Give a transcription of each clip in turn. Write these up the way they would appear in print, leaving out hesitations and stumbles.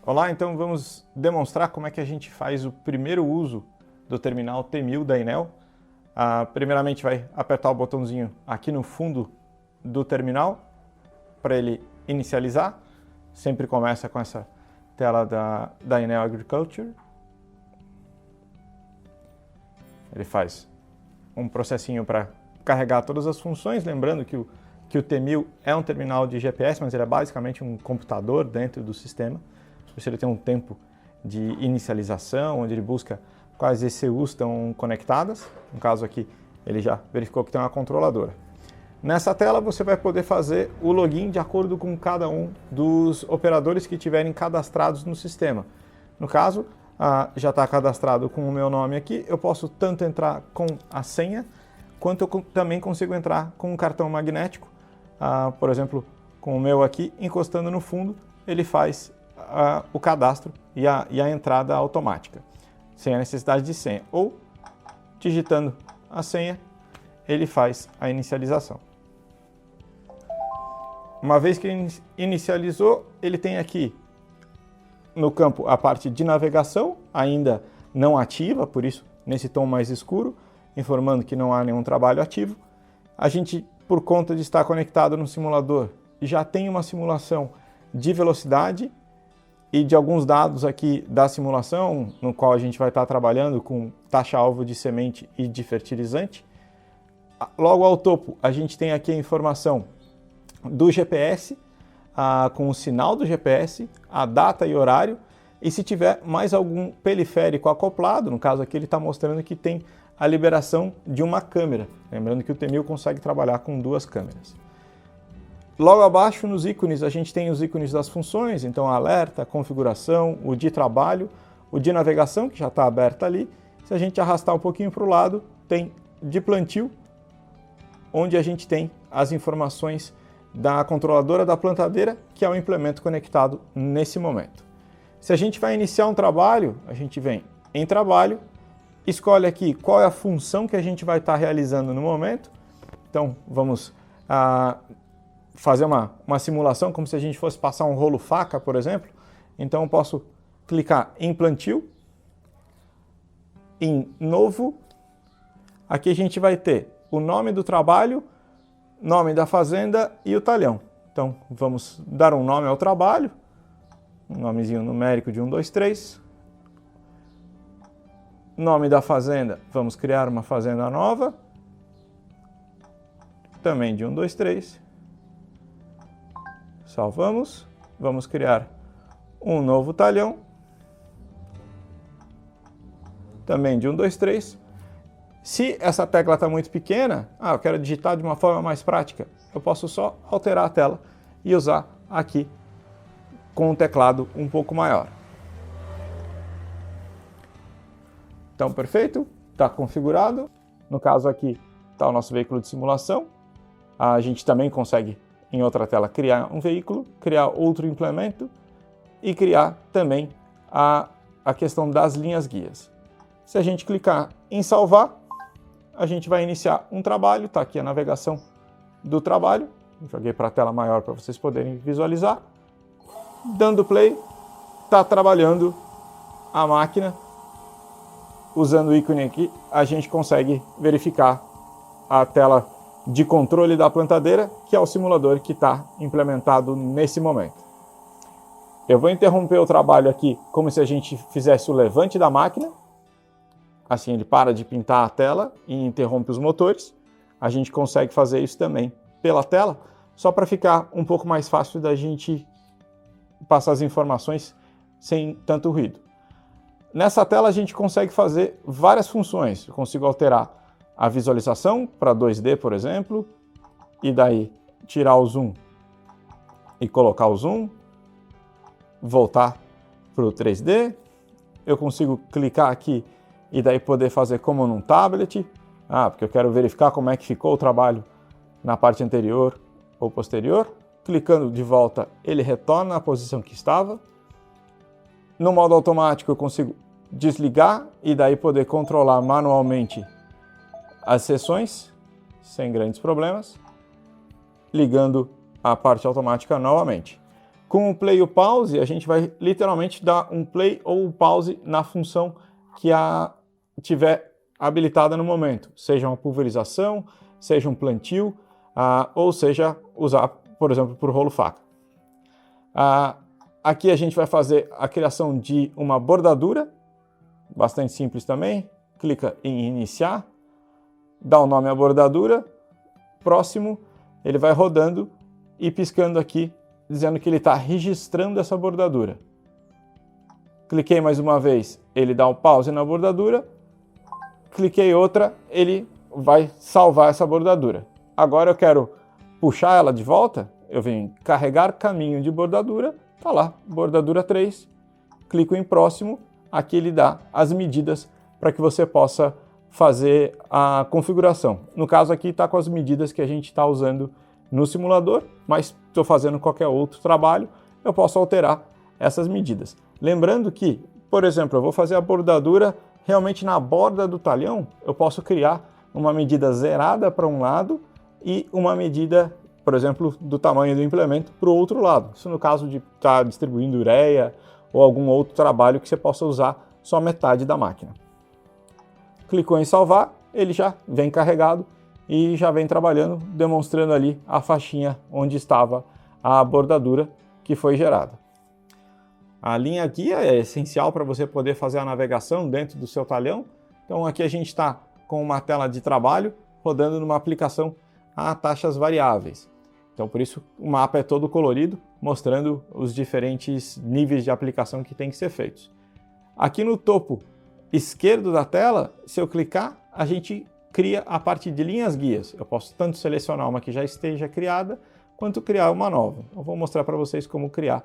Olá, então vamos demonstrar como é que a gente faz o primeiro uso do terminal T1000 da Enel. Primeiramente vai apertar o botãozinho aqui no fundo do terminal para ele inicializar. Sempre começa com essa tela da Enel Agriculture. Ele faz um processinho para carregar todas as funções, lembrando que o T1000 é um terminal de GPS, mas ele é basicamente um computador dentro do sistema. Ele tem um tempo de inicialização, onde ele busca quais ECUs estão conectadas. No caso aqui, ele já verificou que tem uma controladora. Nessa tela você vai poder fazer o login de acordo com cada um dos operadores que tiverem cadastrados no sistema. No caso, já está cadastrado com o meu nome aqui, eu posso tanto entrar com a senha, quanto eu também consigo entrar com um cartão magnético. Por exemplo, com o meu aqui, encostando no fundo, ele faz o cadastro e a entrada automática, sem a necessidade de senha. Ou, digitando a senha, ele faz a inicialização. Uma vez que ele inicializou, ele tem aqui no campo a parte de navegação, ainda não ativa, por isso nesse tom mais escuro, informando que não há nenhum trabalho ativo. A gente, por conta de estar conectado no simulador, já tem uma simulação de velocidade e de alguns dados aqui da simulação, no qual a gente vai estar trabalhando com taxa-alvo de semente e de fertilizante. Logo ao topo, a gente tem aqui a informação do GPS, com o sinal do GPS, a data e horário, e se tiver mais algum periférico acoplado, no caso aqui ele está mostrando que tem a liberação de uma câmera, lembrando que o T1000 consegue trabalhar com duas câmeras. Logo abaixo, nos ícones, a gente tem os ícones das funções, então alerta, configuração, o de trabalho, o de navegação, que já está aberto ali. Se a gente arrastar um pouquinho para o lado, tem de plantio, onde a gente tem as informações da controladora da plantadeira, que é o implemento conectado nesse momento. Se a gente vai iniciar um trabalho, a gente vem em trabalho, escolhe aqui qual é a função que a gente vai estar realizando no momento. Então, vamos fazer uma simulação como se a gente fosse passar um rolo faca, por exemplo. Então eu posso clicar em plantio, em novo. Aqui a gente vai ter o nome do trabalho, nome da fazenda e o talhão. Então vamos dar um nome ao trabalho, um nomezinho numérico de 1, 2, 3. Nome da fazenda, vamos criar uma fazenda nova, também de 1, 2, 3. Salvamos, vamos criar um novo talhão, também de 1, 2, 3. Se essa tecla está muito pequena, eu quero digitar de uma forma mais prática, eu posso só alterar a tela e usar aqui com um teclado um pouco maior. Então, perfeito, está configurado. No caso aqui está o nosso veículo de simulação. A gente também consegue, em outra tela, criar um veículo, criar outro implemento e criar também a questão das linhas guias. Se a gente clicar em salvar, a gente vai iniciar um trabalho, está aqui a navegação do trabalho. Joguei para a tela maior para vocês poderem visualizar. Dando play, está trabalhando a máquina. Usando o ícone aqui, a gente consegue verificar a tela de controle da plantadeira, que é o simulador que está implementado nesse momento. Eu vou interromper o trabalho aqui como se a gente fizesse o levante da máquina. Assim ele para de pintar a tela e interrompe os motores. A gente consegue fazer isso também pela tela, só para ficar um pouco mais fácil da gente passar as informações sem tanto ruído. Nessa tela a gente consegue fazer várias funções. Eu consigo alterar a visualização para 2D, por exemplo, e daí tirar o zoom e colocar o zoom, voltar para o 3D. Eu consigo clicar aqui e daí poder fazer como num tablet, porque eu quero verificar como é que ficou o trabalho na parte anterior ou posterior. Clicando de volta, ele retorna à posição que estava. No modo automático eu consigo desligar e daí poder controlar manualmente as sessões, sem grandes problemas, ligando a parte automática novamente. Com o play e o pause, a gente vai literalmente dar um play ou um pause na função que tiver habilitada no momento, seja uma pulverização, seja um plantio, ou seja, usar, por exemplo, por rolo faca. Aqui a gente vai fazer a criação de uma bordadura, bastante simples também. Clica em iniciar, dá o nome à bordadura, próximo, ele vai rodando e piscando aqui, dizendo que ele está registrando essa bordadura. Cliquei mais uma vez, ele dá um pause na bordadura, cliquei outra, ele vai salvar essa bordadura. Agora eu quero puxar ela de volta, eu venho carregar caminho de bordadura, tá lá, bordadura 3, clico em próximo, aqui ele dá as medidas para que você possa fazer a configuração. No caso aqui está com as medidas que a gente está usando no simulador, mas estou fazendo qualquer outro trabalho, eu posso alterar essas medidas. Lembrando que, por exemplo, eu vou fazer a bordadura realmente na borda do talhão, eu posso criar uma medida zerada para um lado e uma medida, por exemplo, do tamanho do implemento para o outro lado. Isso no caso de estar distribuindo ureia ou algum outro trabalho que você possa usar só metade da máquina. Clicou em salvar, ele já vem carregado e já vem trabalhando, demonstrando ali a faixinha onde estava a bordadura que foi gerada. A linha guia é essencial para você poder fazer a navegação dentro do seu talhão. Então aqui a gente está com uma tela de trabalho rodando numa aplicação a taxas variáveis. Então por isso o mapa é todo colorido, mostrando os diferentes níveis de aplicação que tem que ser feitos. Aqui no topo esquerdo da tela, se eu clicar, a gente cria a parte de linhas guias. Eu posso tanto selecionar uma que já esteja criada, quanto criar uma nova. Eu vou mostrar para vocês como criar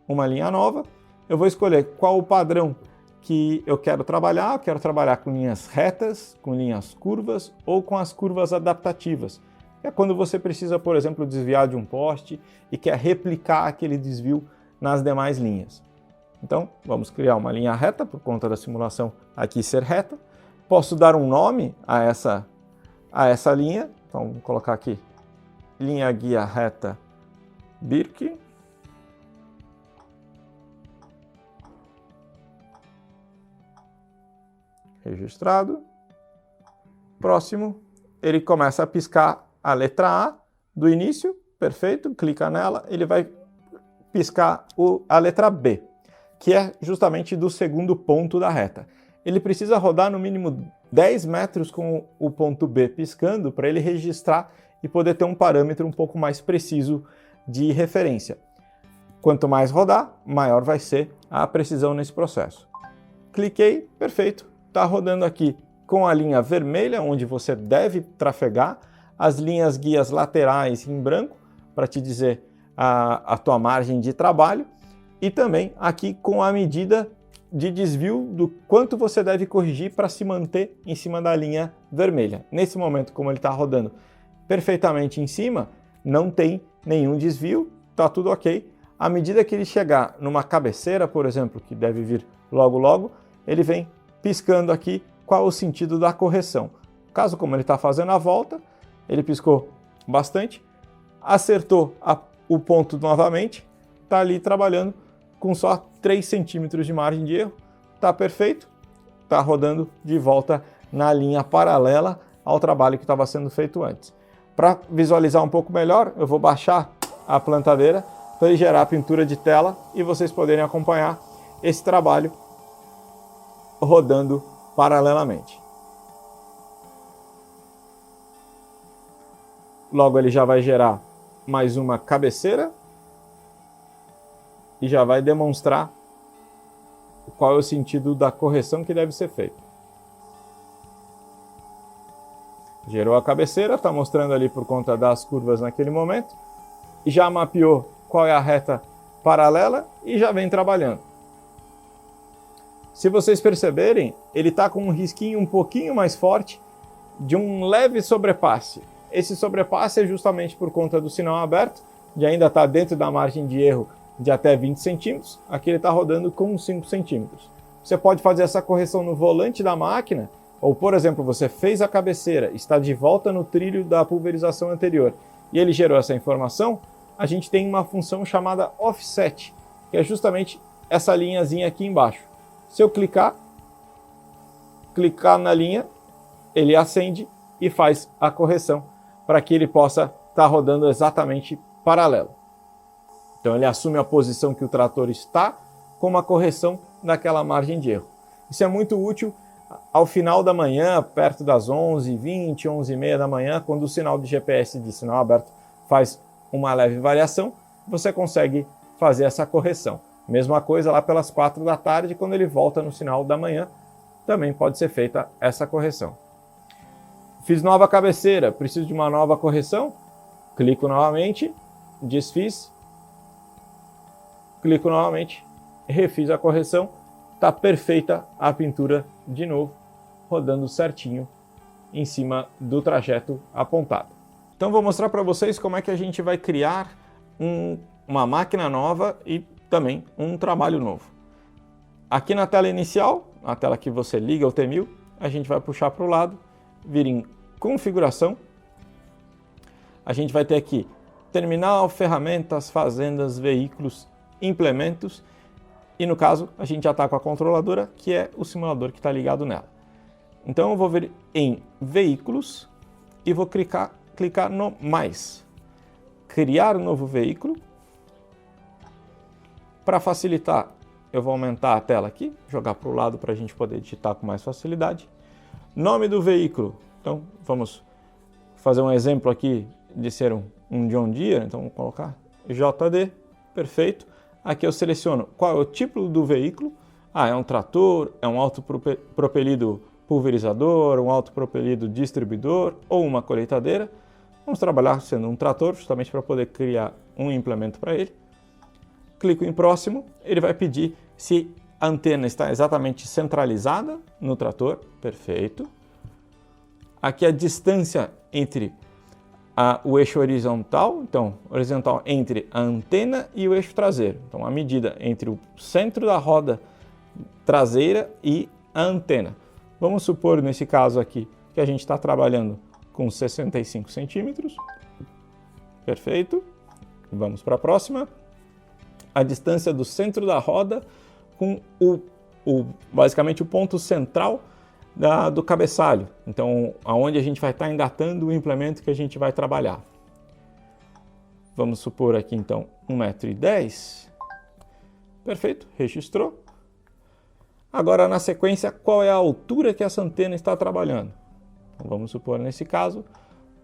uma linha nova. Eu vou escolher qual o padrão que eu quero trabalhar. Eu quero trabalhar com linhas retas, com linhas curvas ou com as curvas adaptativas. É quando você precisa, por exemplo, desviar de um poste e quer replicar aquele desvio nas demais linhas. Então, vamos criar uma linha reta, por conta da simulação aqui ser reta. Posso dar um nome a essa linha. Então, vou colocar aqui, linha guia reta Birk. Registrado. Próximo, ele começa a piscar a letra A do início, perfeito, clica nela, ele vai piscar a letra B, que é justamente do segundo ponto da reta. Ele precisa rodar no mínimo 10 metros com o ponto B piscando para ele registrar e poder ter um parâmetro um pouco mais preciso de referência. Quanto mais rodar, maior vai ser a precisão nesse processo. Cliquei, perfeito, está rodando aqui com a linha vermelha, onde você deve trafegar, as linhas guias laterais em branco, para te dizer a tua margem de trabalho, e também aqui com a medida de desvio do quanto você deve corrigir para se manter em cima da linha vermelha. Nesse momento, como ele está rodando perfeitamente em cima, não tem nenhum desvio, está tudo ok. À medida que ele chegar numa cabeceira, por exemplo, que deve vir logo logo, ele vem piscando aqui qual o sentido da correção. Caso como ele está fazendo a volta, ele piscou bastante, acertou o ponto novamente, está ali trabalhando com só 3 centímetros de margem de erro, está perfeito, está rodando de volta na linha paralela ao trabalho que estava sendo feito antes. Para visualizar um pouco melhor, eu vou baixar a plantadeira para ele gerar a pintura de tela e vocês poderem acompanhar esse trabalho rodando paralelamente. Logo ele já vai gerar mais uma cabeceira e já vai demonstrar qual é o sentido da correção que deve ser feita. Gerou a cabeceira, está mostrando ali por conta das curvas naquele momento, e já mapeou qual é a reta paralela e já vem trabalhando. Se vocês perceberem, ele está com um risquinho um pouquinho mais forte de um leve sobrepasse. Esse sobrepasse é justamente por conta do sinal aberto, de ainda estar dentro da margem de erro de até 20 centímetros, aqui ele está rodando com 5 centímetros. Você pode fazer essa correção no volante da máquina, ou por exemplo, você fez a cabeceira, está de volta no trilho da pulverização anterior, e ele gerou essa informação, a gente tem uma função chamada offset, que é justamente essa linhazinha aqui embaixo. Se eu clicar na linha, ele acende e faz a correção para que ele possa estar rodando exatamente paralelo. Então ele assume a posição que o trator está com uma correção naquela margem de erro. Isso é muito útil ao final da manhã, perto das 11h20, 11h30 da manhã, quando o sinal de GPS de sinal aberto faz uma leve variação, você consegue fazer essa correção. Mesma coisa lá pelas 4 da tarde, quando ele volta no sinal da manhã, também pode ser feita essa correção. Fiz nova cabeceira, preciso de uma nova correção, clico novamente, desfiz, clico novamente, refiz a correção, está perfeita a pintura de novo, rodando certinho em cima do trajeto apontado. Então vou mostrar para vocês como é que a gente vai criar uma máquina nova e também um trabalho novo. Aqui na tela inicial, a tela que você liga o T1000, a gente vai puxar para o lado, vir em configuração. A gente vai ter aqui terminal, ferramentas, fazendas, veículos, implementos. E no caso, a gente já está com a controladora, que é o simulador que está ligado nela. Então eu vou vir em veículos e vou clicar no mais. Criar um novo veículo. Para facilitar, eu vou aumentar a tela aqui, jogar para o lado para a gente poder digitar com mais facilidade. Nome do veículo. Então vamos fazer um exemplo aqui de ser um John Deere. Então vamos colocar JD, perfeito. Aqui eu seleciono qual é o tipo do veículo. É um trator, é um autopropelido pulverizador, um autopropelido distribuidor ou uma colheitadeira. Vamos trabalhar sendo um trator, justamente para poder criar um implemento para ele. Clico em próximo, ele vai pedir se a antena está exatamente centralizada no trator, perfeito. Aqui a distância entre o eixo horizontal, então horizontal entre a antena e o eixo traseiro. Então a medida entre o centro da roda traseira e a antena. Vamos supor nesse caso aqui que a gente está trabalhando com 65 centímetros. Perfeito. Vamos para a próxima. A distância do centro da roda com basicamente o ponto central do cabeçalho. Então, aonde a gente vai estar engatando o implemento que a gente vai trabalhar. Vamos supor aqui, então, 1,10 m. Perfeito, registrou. Agora, na sequência, qual é a altura que essa antena está trabalhando? Então, vamos supor, nesse caso,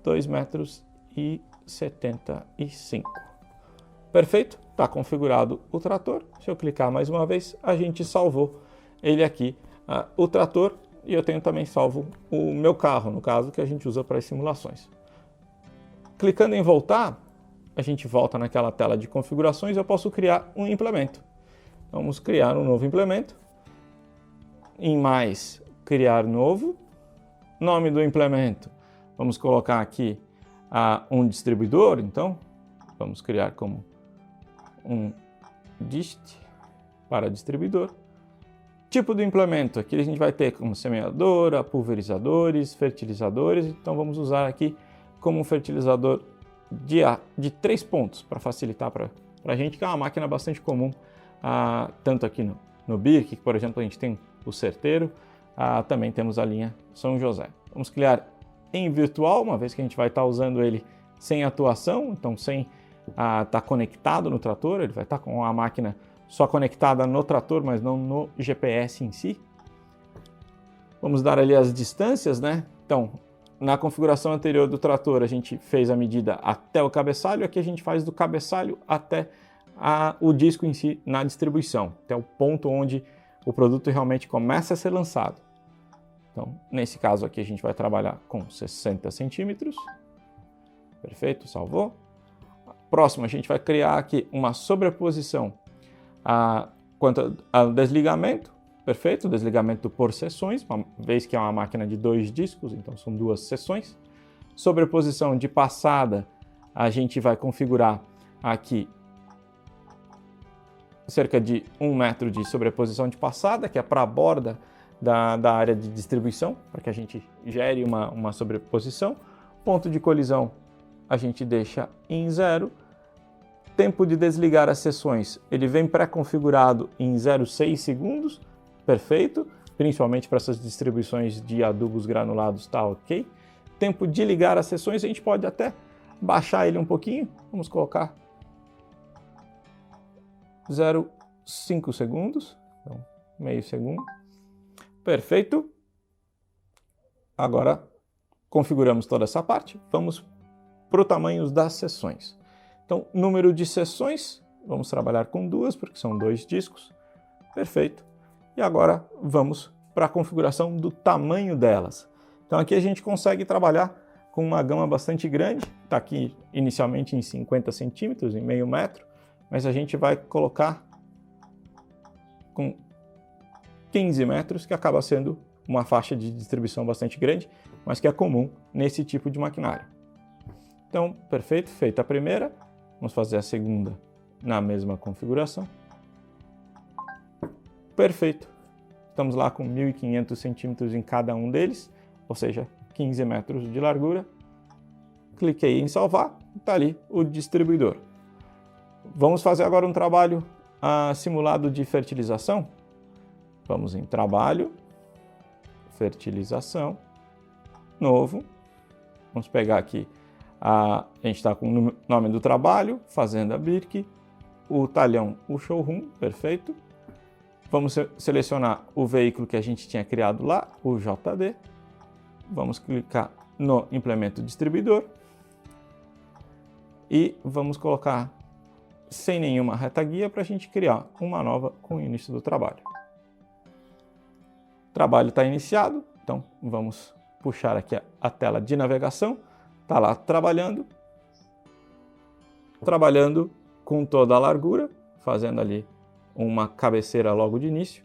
2,75 m. Perfeito, está configurado o trator. Se eu clicar mais uma vez, a gente salvou ele aqui, o trator. E eu tenho também salvo o meu carro, no caso, que a gente usa para as simulações. Clicando em voltar, a gente volta naquela tela de configurações e eu posso criar um implemento. Vamos criar um novo implemento. Em mais, criar novo. Nome do implemento. Vamos colocar aqui um distribuidor, então. Vamos criar como um dist para distribuidor. Tipo do implemento, aqui a gente vai ter como semeadora, pulverizadores, fertilizadores. Então vamos usar aqui como um fertilizador de 3 pontos para facilitar para a gente, que é uma máquina bastante comum, tanto aqui no BIRC, que por exemplo a gente tem o certeiro, também temos a linha São José. Vamos criar em virtual, uma vez que a gente vai estar usando ele sem atuação, então sem estar conectado no trator, ele vai estar com a máquina só conectada no trator, mas não no GPS em si. Vamos dar ali as distâncias, né? Então, na configuração anterior do trator, a gente fez a medida até o cabeçalho, aqui a gente faz do cabeçalho até o disco em si na distribuição, até o ponto onde o produto realmente começa a ser lançado. Então, nesse caso aqui, a gente vai trabalhar com 60 centímetros. Perfeito, salvou. Próximo, a gente vai criar aqui uma sobreposição quanto ao desligamento, perfeito, desligamento por seções, uma vez que é uma máquina de 2 discos, então são 2 seções. Sobreposição de passada, a gente vai configurar aqui cerca de 1 metro de sobreposição de passada, que é para a borda da área de distribuição, para que a gente gere uma sobreposição. Ponto de colisão a gente deixa em 0. tempo de desligar as sessões, ele vem pré-configurado em 0,6 segundos, perfeito, principalmente para essas distribuições de adubos granulados, tá ok. Tempo de ligar as sessões, a gente pode até baixar ele um pouquinho, vamos colocar 0,5 segundos, então meio segundo, perfeito. Agora configuramos toda essa parte, vamos para o tamanho das sessões. Então, número de sessões, vamos trabalhar com 2, porque são 2 discos, perfeito. E agora vamos para a configuração do tamanho delas. Então aqui a gente consegue trabalhar com uma gama bastante grande, está aqui inicialmente em 50 centímetros, em meio metro, mas a gente vai colocar com 15 metros, que acaba sendo uma faixa de distribuição bastante grande, mas que é comum nesse tipo de maquinário. Então, perfeito, feita a primeira, vamos fazer a segunda na mesma configuração. Perfeito, estamos lá com 1.500 centímetros em cada um deles, ou seja, 15 metros de largura. Cliquei em salvar, está ali o distribuidor. Vamos fazer agora um trabalho simulado de fertilização. Vamos em trabalho, fertilização, novo. Vamos pegar aqui, a gente está com o nome do trabalho, Fazenda Birk, o talhão, o showroom, perfeito. Vamos selecionar o veículo que a gente tinha criado lá, o JD. Vamos clicar no implemento distribuidor e vamos colocar sem nenhuma retaguia para a gente criar uma nova com o início do trabalho. O trabalho está iniciado, então vamos puxar aqui a tela de navegação. Está lá trabalhando com toda a largura, fazendo ali uma cabeceira logo de início.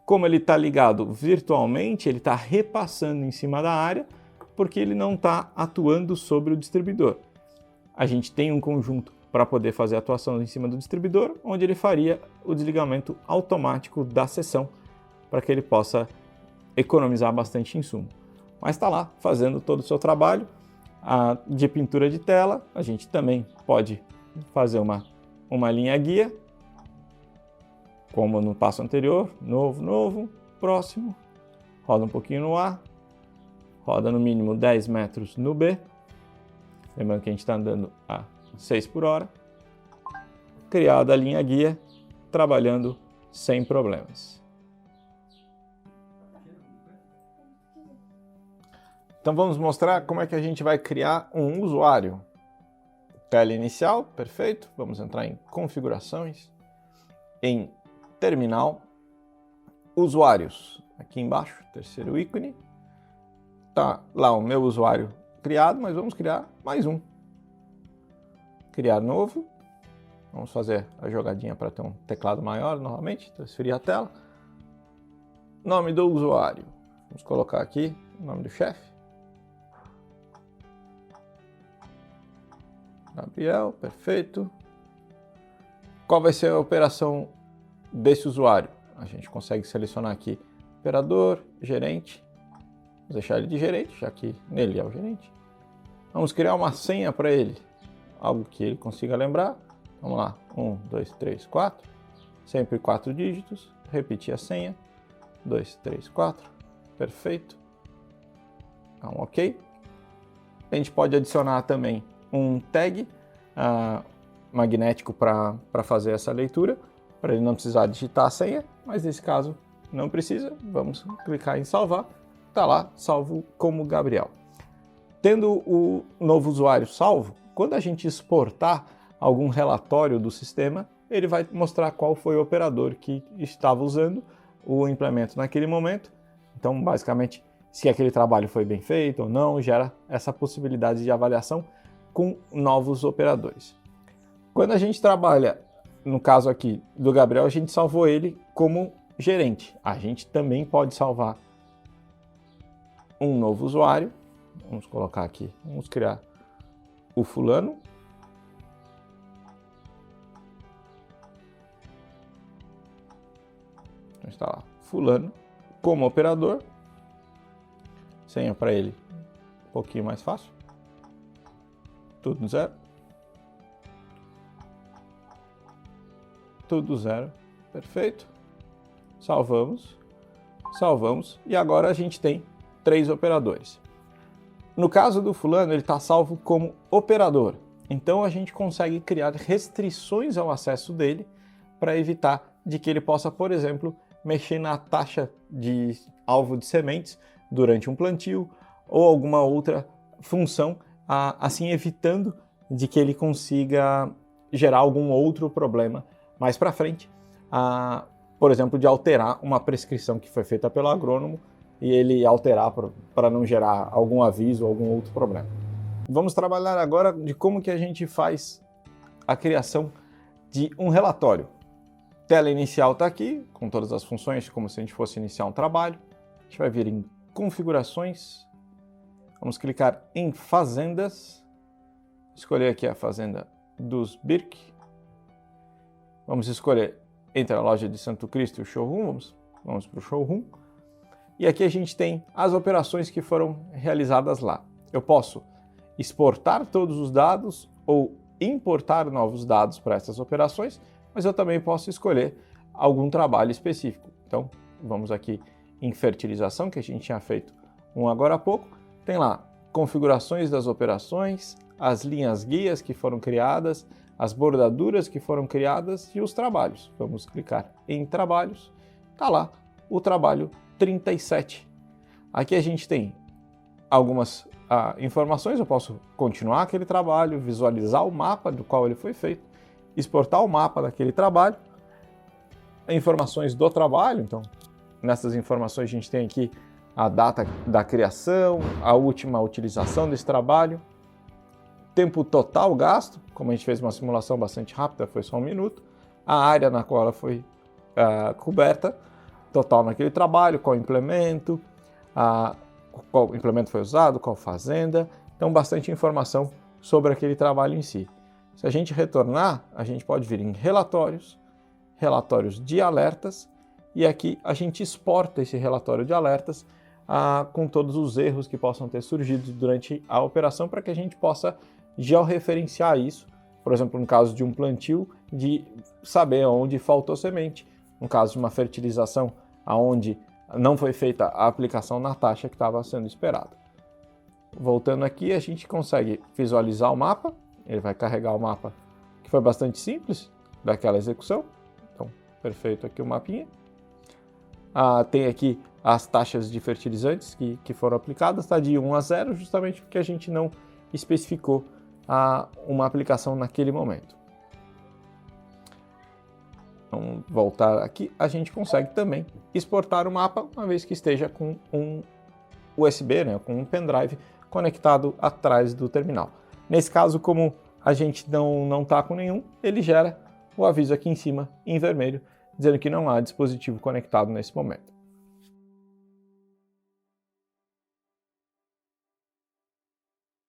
Como ele está ligado virtualmente, ele está repassando em cima da área, porque ele não está atuando sobre o distribuidor. A gente tem um conjunto para poder fazer a atuação em cima do distribuidor, onde ele faria o desligamento automático da seção, para que ele possa economizar bastante insumo. Mas está lá fazendo todo o seu trabalho de pintura de tela. A gente também pode fazer uma linha guia, como no passo anterior, novo, próximo, roda um pouquinho no A, roda no mínimo 10 metros no B, lembrando que a gente está andando a 6 por hora, criada a linha guia, trabalhando sem problemas. Então vamos mostrar como é que a gente vai criar um usuário. Tela inicial, perfeito, vamos entrar em configurações, em terminal, usuários, aqui embaixo, terceiro ícone, tá lá o meu usuário criado, mas vamos criar mais um. Criar novo, vamos fazer a jogadinha para ter um teclado maior novamente, transferir a tela. Nome do usuário, vamos colocar aqui o nome do chefe. Gabriel, perfeito. Qual vai ser a operação desse usuário? A gente consegue selecionar aqui operador, gerente. Vamos deixar ele de gerente, já que nele é o gerente. Vamos criar uma senha para ele, algo que ele consiga lembrar. Vamos lá, 1, 2, 3, 4. Sempre 4 dígitos. Repetir a senha. 2, 3, 4. Perfeito. Então, ok. A gente pode adicionar também um tag magnético para fazer essa leitura, para ele não precisar digitar a senha, mas nesse caso não precisa. Vamos clicar em salvar, está lá, salvo como Gabriel. Tendo o novo usuário salvo, quando a gente exportar algum relatório do sistema, ele vai mostrar qual foi o operador que estava usando o implemento naquele momento. Então, basicamente, se aquele trabalho foi bem feito ou não, gera essa possibilidade de avaliação com novos operadores. Quando a gente trabalha, no caso aqui do Gabriel, a gente salvou ele como gerente. A gente também pode salvar um novo usuário. Vamos colocar aqui, vamos criar o fulano. Então está lá, fulano como operador. Senha para ele um pouquinho mais fácil. Tudo no zero. tudo zero. Perfeito. Salvamos. Salvamos. E agora a gente tem 3 operadores. No caso do fulano, ele está salvo como operador. Então a gente consegue criar restrições ao acesso dele para evitar de que ele possa, por exemplo, mexer na taxa de alvo de sementes durante um plantio ou alguma outra função, assim evitando de que ele consiga gerar algum outro problema mais para frente, por exemplo, de alterar uma prescrição que foi feita pelo agrônomo e ele alterar para não gerar algum aviso ou algum outro problema. Vamos trabalhar agora de como que a gente faz a criação de um relatório. Tela inicial está aqui, com todas as funções, como se a gente fosse iniciar um trabalho. A gente vai vir em configurações, vamos clicar em fazendas, escolher aqui a fazenda dos Birk. Vamos escolher entre a loja de Santo Cristo e o showroom, vamos para o showroom. E aqui a gente tem as operações que foram realizadas lá. Eu posso exportar todos os dados ou importar novos dados para essas operações, mas eu também posso escolher algum trabalho específico. Então, vamos aqui em fertilização, que a gente tinha feito agora há pouco. Tem lá configurações das operações, as linhas guias que foram criadas, as bordaduras que foram criadas e os trabalhos. Vamos clicar em trabalhos. Está lá o trabalho 37. Aqui a gente tem algumas informações. Eu posso continuar aquele trabalho, visualizar o mapa do qual ele foi feito, exportar o mapa daquele trabalho, informações do trabalho. Então, nessas informações a gente tem aqui a data da criação, a última utilização desse trabalho, tempo total gasto, como a gente fez uma simulação bastante rápida, foi só 1 minuto, a área na qual ela foi coberta, total naquele trabalho, qual implemento foi usado, qual fazenda. Então, bastante informação sobre aquele trabalho em si. Se a gente retornar, a gente pode vir em relatórios, relatórios de alertas, e aqui a gente exporta esse relatório de alertas com todos os erros que possam ter surgido durante a operação, para que a gente possa georreferenciar isso, por exemplo, no caso de um plantio, de saber onde faltou semente, no caso de uma fertilização, aonde não foi feita a aplicação na taxa que estava sendo esperada. Voltando aqui, a gente consegue visualizar o mapa. Ele vai carregar o mapa, que foi bastante simples, daquela execução. Então, perfeito aqui o mapinha. Tem aqui as taxas de fertilizantes que foram aplicadas, está de 1 a 0, justamente porque a gente não especificou uma aplicação naquele momento. Vamos voltar aqui, a gente consegue também exportar o mapa, uma vez que esteja com um USB, né, com um pendrive conectado atrás do terminal. Nesse caso, como a gente não está com nenhum, ele gera o aviso aqui em cima, em vermelho, dizendo que não há dispositivo conectado nesse momento.